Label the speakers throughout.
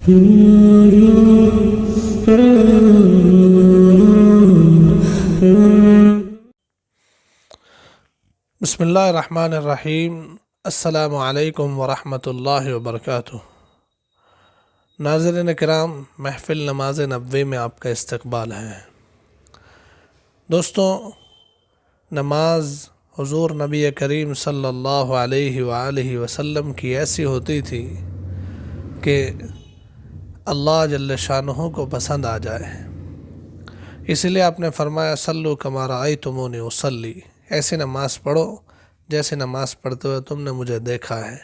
Speaker 1: بسم اللہ الرحمن الرحیم۔ السلام علیکم ورحمۃ اللہ وبرکاتہ۔ ناظرین کرام، محفل نماز نبوی میں آپ کا استقبال ہے۔ دوستوں، نماز حضور نبی کریم صلی اللہ علیہ وآلہ وسلم کی ایسی ہوتی تھی کہ اللہ جل شانہ کو پسند آ جائے۔ اس لیے آپ نے فرمایا صلو کما رأیتمونی اصلی، ایسی نماز پڑھو جیسے نماز پڑھتے ہوئے تم نے مجھے دیکھا ہے۔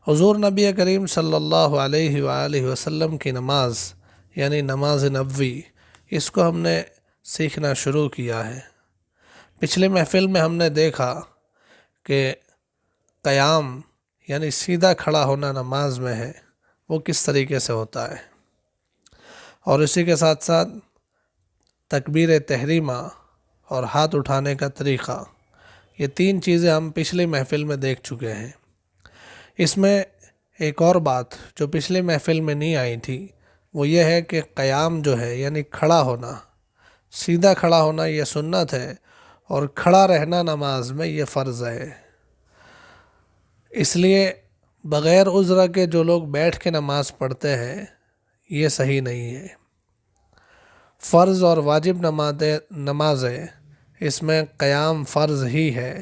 Speaker 1: حضور نبی کریم صلی اللہ علیہ وآلہ وسلم کی نماز یعنی نماز نبوی، اس کو ہم نے سیکھنا شروع کیا ہے۔ پچھلے محفل میں ہم نے دیکھا کہ قیام یعنی سیدھا کھڑا ہونا نماز میں ہے، وہ کس طریقے سے ہوتا ہے، اور اسی کے ساتھ ساتھ تکبیر تحریمہ اور ہاتھ اٹھانے کا طریقہ، یہ تین چیزیں ہم پچھلی محفل میں دیکھ چکے ہیں۔ اس میں ایک اور بات جو پچھلی محفل میں نہیں آئی تھی، وہ یہ ہے کہ قیام جو ہے یعنی کھڑا ہونا، سیدھا کھڑا ہونا یہ سنت ہے، اور کھڑا رہنا نماز میں یہ فرض ہے۔ اس لیے بغیر عذر کے جو لوگ بیٹھ کے نماز پڑھتے ہیں یہ صحیح نہیں ہے۔ فرض اور واجب نمازیں اس میں قیام فرض ہی ہے،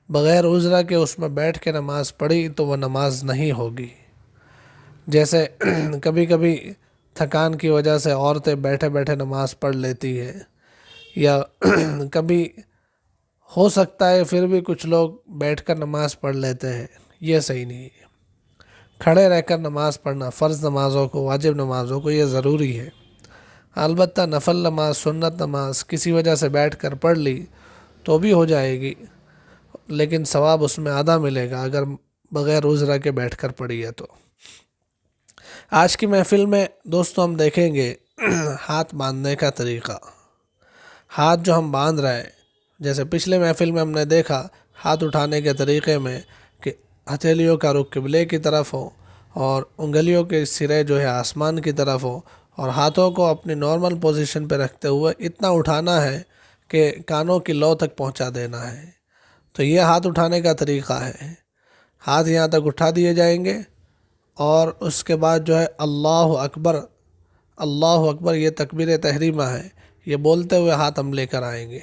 Speaker 1: بغیر عذر کے اس میں بیٹھ کے نماز پڑھی تو وہ نماز نہیں ہوگی۔ جیسے کبھی کبھی تھکان کی وجہ سے عورتیں بیٹھے بیٹھے نماز پڑھ لیتی ہیں، یا کبھی ہو سکتا ہے پھر بھی کچھ لوگ بیٹھ کر نماز پڑھ لیتے ہیں، یہ صحیح نہیں ہے۔ کھڑے رہ کر نماز پڑھنا، فرض نمازوں کو، واجب نمازوں کو، یہ ضروری ہے۔ البتہ نفل نماز، سنت نماز کسی وجہ سے بیٹھ کر پڑھ لی تو بھی ہو جائے گی، لیکن ثواب اس میں آدھا ملے گا اگر بغیر عذر کے بیٹھ کر پڑھی ہے تو۔ آج کی محفل میں دوستوں ہم دیکھیں گے ہاتھ باندھنے کا طریقہ۔ ہاتھ جو ہم باندھ رہے ہیں، جیسے پچھلے محفل میں ہم نے دیکھا ہاتھ اٹھانے کے طریقے میں کہ ہتھیلیوں کا رخ قبلے کی طرف ہو اور انگلیوں کے سرے جو ہے آسمان کی طرف ہو، اور ہاتھوں کو اپنی نارمل پوزیشن پہ رکھتے ہوئے اتنا اٹھانا ہے کہ کانوں کی لو تک پہنچا دینا ہے۔ تو یہ ہاتھ اٹھانے کا طریقہ ہے۔ ہاتھ یہاں تک اٹھا دیے جائیں گے، اور اس کے بعد جو ہے اللہ اکبر، اللہ اکبر، یہ تکبیر تحریمہ ہے، یہ بولتے ہوئے ہاتھ ہم لے کر آئیں گے،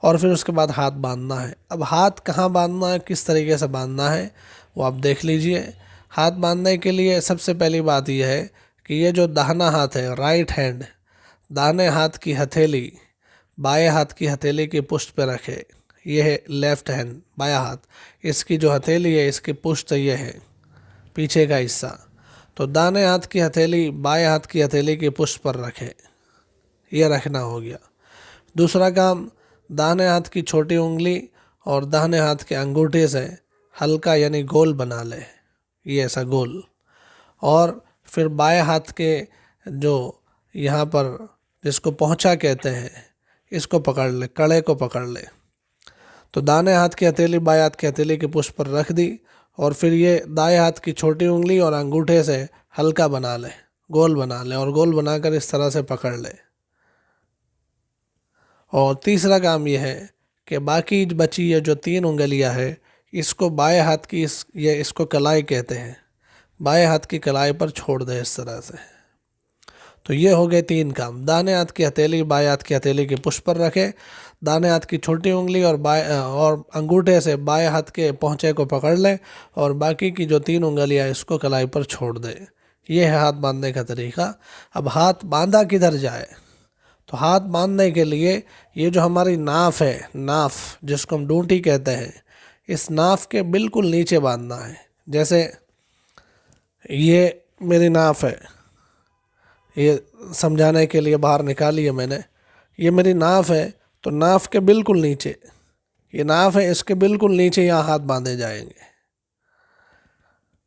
Speaker 1: اور پھر اس کے بعد ہاتھ باندھنا ہے۔ اب ہاتھ کہاں باندھنا ہے، کس طریقے سے باندھنا ہے، وہ آپ دیکھ لیجئے۔ ہاتھ باندھنے کے لیے سب سے پہلی بات یہ ہے کہ یہ جو داہنا ہاتھ ہے، رائٹ ہینڈ، داہنے ہاتھ کی ہتھیلی بائیں ہاتھ کی ہتھیلی کی پشت پہ رکھے۔ یہ ہے لیفٹ ہینڈ، بایاں ہاتھ، اس کی جو ہتھیلی ہے اس کی پشت یہ ہے پیچھے کا حصہ، تو داہنے ہاتھ کی ہتھیلی بائیں ہاتھ کی ہتھیلی کی پشت پر رکھے، یہ رکھنا ہو گیا۔ دوسرا کام، داہنے ہاتھ کی چھوٹی انگلی اور داہنے ہاتھ کے انگوٹھے سے ہلکا یعنی گول بنا لے، یہ ایسا گول، اور پھر بائیں ہاتھ کے جو یہاں پر جس کو پہنچا کہتے ہیں، اس کو پکڑ لے، کڑے کو پکڑ لے۔ تو داہنے ہاتھ کی ہتھیلی بائیں ہاتھ کی ہتھیلی کی پشت پر رکھ دی، اور پھر یہ دائیں ہاتھ کی چھوٹی انگلی اور انگوٹھے سے ہلکا بنا لے، گول بنا لے، اور گول بنا کر اس طرح سے پکڑ لے۔ اور تیسرا کام یہ ہے کہ باقی بچی یہ جو تین انگلیاں ہے، اس کو بائیں ہاتھ کی اس کو کلائی کہتے ہیں، بائیں ہاتھ کی کلائی پر چھوڑ دے اس طرح سے۔ تو یہ ہو گئے تین کام۔ داہنے ہاتھ کی ہتھیلی بائیں ہاتھ کی ہتھیلی کی پشت پر رکھے، داہنے ہاتھ کی چھوٹی انگلی اور انگوٹھے سے بائیں ہاتھ کے پہنچے کو پکڑ لے، اور باقی کی جو تین انگلیاں اس کو کلائی پر چھوڑ دے۔ یہ ہے ہاتھ باندھنے کا طریقہ۔ اب ہاتھ باندھا کدھر جائے؟ تو ہاتھ باندھنے کے لیے یہ جو ہماری ناف ہے، ناف جس کو ہم ڈونٹی کہتے ہیں، اس ناف کے بالکل نیچے باندھنا ہے۔ جیسے یہ میری ناف ہے، یہ سمجھانے کے لیے باہر نکالی ہے میں نے، یہ میری ناف ہے، تو ناف کے بالکل نیچے، یہ ناف ہے، اس کے بالکل نیچے یہاں ہاتھ باندھے جائیں گے۔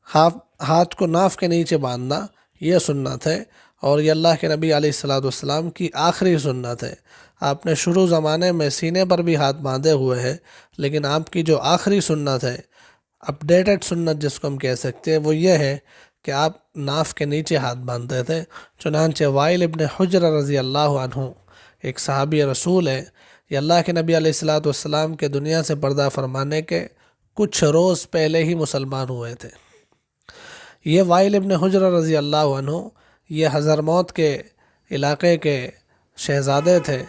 Speaker 1: ہاتھ کو ناف کے نیچے باندھنا یہ سنت ہے، اور یہ اللہ کے نبی علیہ السلام کی آخری سنت ہے۔ آپ نے شروع زمانے میں سینے پر بھی ہاتھ باندھے ہوئے ہیں، لیکن آپ کی جو آخری سنت ہے، اپڈیٹڈ سنت جس کو ہم کہہ سکتے ہیں، وہ یہ ہے کہ آپ ناف کے نیچے ہاتھ باندھتے تھے۔ چنانچہ وائل ابن حجر رضی اللہ عنہ ایک صحابی رسول ہے، یہ اللہ کے نبی علیہ الصلاۃ والسلام کے دنیا سے پردہ فرمانے کے کچھ روز پہلے ہی مسلمان ہوئے تھے۔ یہ وائل ابن حجر رضی اللہ عنہ یہ حضرموت کے علاقے کے شہزادے تھے،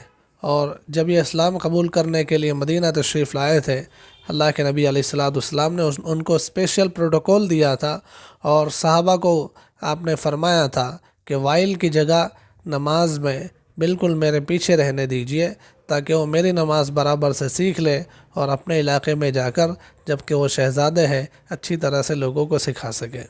Speaker 1: اور جب یہ اسلام قبول کرنے کے لیے مدینہ تشریف لائے تھے، اللہ کے نبی علیہ الصلاۃ والسلام نے ان کو اسپیشل پروٹوکول دیا تھا، اور صحابہ کو آپ نے فرمایا تھا کہ وائل کی جگہ نماز میں بالکل میرے پیچھے رہنے دیجئے، تاکہ وہ میری نماز برابر سے سیکھ لے اور اپنے علاقے میں جا کر جب کہ وہ شہزادے ہیں اچھی طرح سے لوگوں کو سکھا سکے۔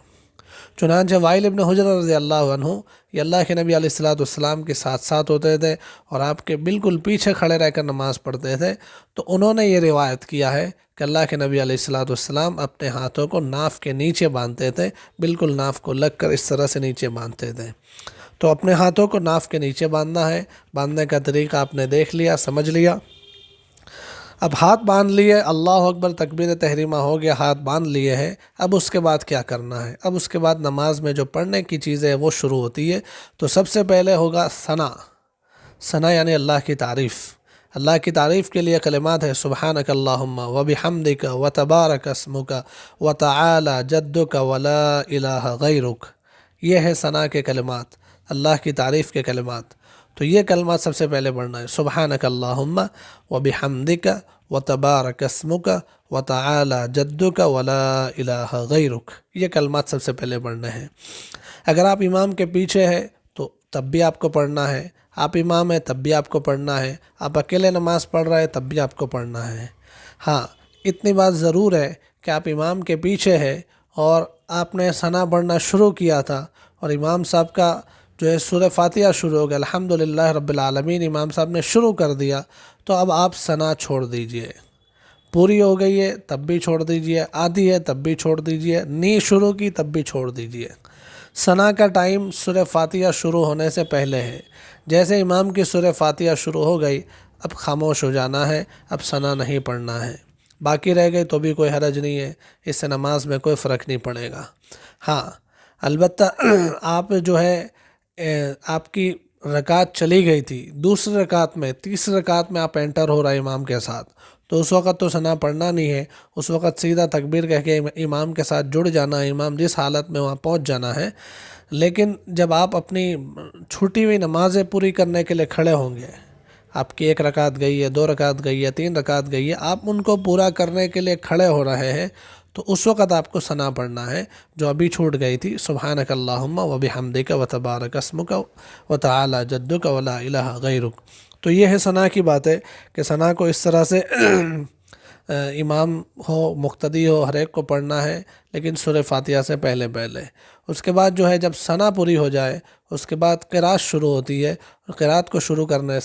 Speaker 1: چنانچہ وائل ابن حجر رضی اللہ عنہ یہ اللہ کے نبی علیہ الصلاۃ والسلام کے ساتھ ساتھ ہوتے تھے اور آپ کے بالکل پیچھے کھڑے رہ کر نماز پڑھتے تھے، تو انہوں نے یہ روایت کیا ہے کہ اللہ کے نبی علیہ الصلاۃ والسلام اپنے ہاتھوں کو ناف کے نیچے باندھتے تھے، بالکل ناف کو لگ کر اس طرح سے نیچے باندھتے تھے۔ تو اپنے ہاتھوں کو ناف کے نیچے باندھنا ہے، باندھنے کا طریقہ آپ نے دیکھ لیا، سمجھ لیا۔ اب ہاتھ باندھ لیے، اللہ اکبر تکبیر تحریمہ ہو گیا، ہاتھ باندھ لیے ہیں، اب اس کے بعد کیا کرنا ہے؟ اب اس کے بعد نماز میں جو پڑھنے کی چیزیں وہ شروع ہوتی ہے۔ تو سب سے پہلے ہوگا ثنا یعنی اللہ کی تعریف۔ اللہ کی تعریف کے لیے کلمات ہے سبحانک اللہم وبحمدک وتبارک اسمک وتعالی جدک ولا الہ غیرک، یہ ہے ثنا کے کلمات، اللہ کی تعریف کے کلمات۔ تو یہ کلمات سب سے پہلے پڑھنا ہے، سبحانک اللہم وبحمدک وتبارک اسمک وتعالی جدک ولا الہ غیرک، یہ کلمات سب سے پہلے پڑھنے ہیں۔ اگر آپ امام کے پیچھے ہے تو تب بھی آپ کو پڑھنا ہے، آپ امام ہیں تب بھی آپ کو پڑھنا ہے، آپ اکیلے نماز پڑھ رہے ہیں تب بھی آپ کو پڑھنا ہے۔ ہاں، اتنی بات ضرور ہے کہ آپ امام کے پیچھے ہے اور آپ نے ثنا پڑھنا شروع کیا تھا، اور امام صاحب کا جو ہے سورہ فاتحہ شروع ہو گیا، الحمدللہ رب العالمین امام صاحب نے شروع کر دیا، تو اب آپ ثنا چھوڑ دیجئے۔ پوری ہو گئی ہے تب بھی چھوڑ دیجئے، آدھی ہے تب بھی چھوڑ دیجئے، نی شروع کی تب بھی چھوڑ دیجئے۔ ثنا کا ٹائم سورہ فاتحہ شروع ہونے سے پہلے ہے، جیسے امام کی سورہ فاتحہ شروع ہو گئی اب خاموش ہو جانا ہے، اب ثنا نہیں پڑھنا ہے۔ باقی رہ گئی تو بھی کوئی حرج نہیں ہے، اس سے نماز میں کوئی فرق نہیں پڑے گا۔ ہاں البتہ آپ جو ہے آپ کی رکعت چلی گئی تھی، دوسری رکعت میں تیسری رکعت میں آپ انٹر ہو رہے امام کے ساتھ، تو اس وقت تو ثنا پڑھنا نہیں ہے، اس وقت سیدھا تکبیر کہہ کے امام کے ساتھ جڑ جانا ہے، امام جس حالت میں وہاں پہنچ جانا ہے۔ لیکن جب آپ اپنی چھوٹی ہوئی نمازیں پوری کرنے کے لیے کھڑے ہوں گے، آپ کی 1 رکعت گئی ہے، 2 رکعت گئی ہے، 3 رکعت گئی ہے، آپ ان کو پورا کرنے کے لیے کھڑے ہو رہے ہیں، تو اس وقت آپ کو ثنا پڑھنا ہے جو ابھی چھوٹ گئی تھی، سبحانک اللہم وبحمدک وتبارک اسمک وتعالی جدک ولا الہ غیرک۔ تو یہ ہے ثنا کی بات ہے کہ ثنا کو اس طرح سے امام ہو مقتدی ہو ہر ایک کو پڑھنا ہے، لیکن سورہ فاتحہ سے پہلے پہلے۔ اس کے بعد جو ہے جب ثنا پوری ہو جائے اس کے بعد قرات شروع ہوتی ہے، اور قرات کو شروع کرنے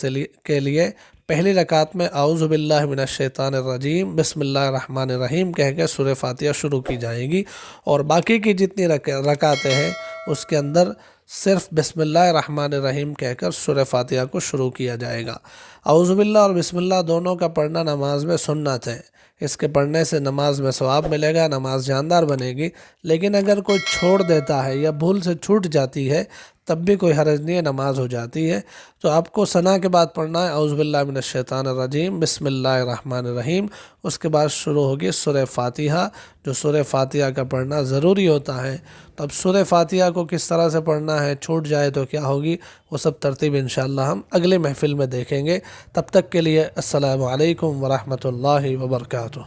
Speaker 1: کے لیے پہلی رکعت میں اعوذ باللہ من الشیطان الرجیم بسم اللہ الرحمن الرحیم کہہ کے سورہ فاتحہ شروع کی جائے گی، اور باقی کی جتنی رکعتیں ہیں اس کے اندر صرف بسم اللہ الرحمن الرحیم کہہ کر سورہ فاتحہ کو شروع کیا جائے گا۔ اعوذ باللہ اور بسم اللہ دونوں کا پڑھنا نماز میں سنت ہے، اس کے پڑھنے سے نماز میں ثواب ملے گا، نماز جاندار بنے گی۔ لیکن اگر کوئی چھوڑ دیتا ہے یا بھول سے چھوٹ جاتی ہے تب بھی کوئی حرج نہیں ہے، نماز ہو جاتی ہے۔ تو آپ کو ثنا کے بعد پڑھنا ہے اعوذ باللہ من الشیطان الرجیم بسم اللہ الرحمن الرحیم، اس کے بعد شروع ہوگی سورہ فاتحہ، جو سورہ فاتحہ کا پڑھنا ضروری ہوتا ہے۔ تو اب سورہ فاتحہ کو کس طرح سے پڑھنا ہے، چھوٹ جائے تو کیا ہوگی، وہ سب ترتیب انشاءاللہ ہم اگلے محفل میں دیکھیں گے۔ تب تک کے لیے السلام علیکم ورحمۃ اللہ وبرکاتہ۔